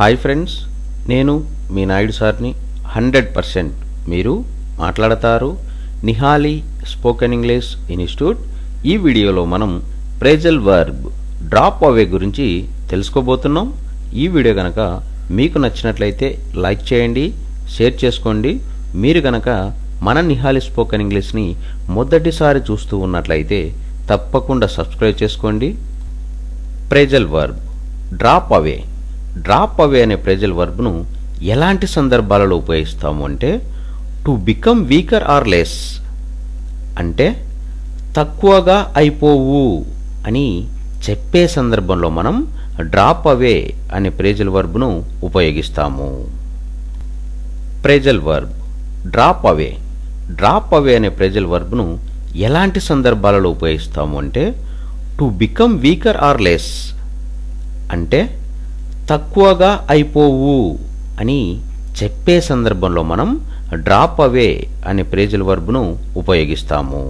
Hi friends, నేను మీ నాయుడు సార్ని. 100% మీరు మాట్లాడతారు. Nihali spoken English institute. ఈ వీడియోలో మనం ప్రేజల్ వర్బ్ డ్రాప్ అవే గురించి తెలుసుకోబోతున్నాం. ఈ వీడియో కనుక మీకు నచ్చినట్లయితే లైక్ చేయండి, షేర్ చేసుకోండి. మీరు కనుక మన నిహాలి స్పోకెన్ ఇంగ్లీష్ని మొదటిసారి చూస్తూ ఉన్నట్లయితే తప్పకుండా సబ్స్క్రైబ్ చేసుకోండి. Phrasal verb drop away. Drop away అనే ప్రేజల్ వర్బ్ను ఎలాంటి సందర్భాలలో ఉపయోగిస్తాము అంటే, to become weaker or less అంటే తక్కువగా అయిపోవు అని చెప్పే సందర్భంలో మనం డ్రాప్ అవే అనే ప్రేజల్ వర్బ్ను ఉపయోగిస్తాము. Phrasal verb drop away. Drop away అనే ప్రేజల్ వర్బ్ను ఎలాంటి సందర్భాలలో ఉపయోగిస్తాము అంటే, to become weaker or less అంటే తక్కువగా అయిపోవు అని చెప్పే సందర్భంలో మనం డ్రాప్ అవే అనే ప్రేజల్ వర్బ్ను ఉపయోగిస్తాము.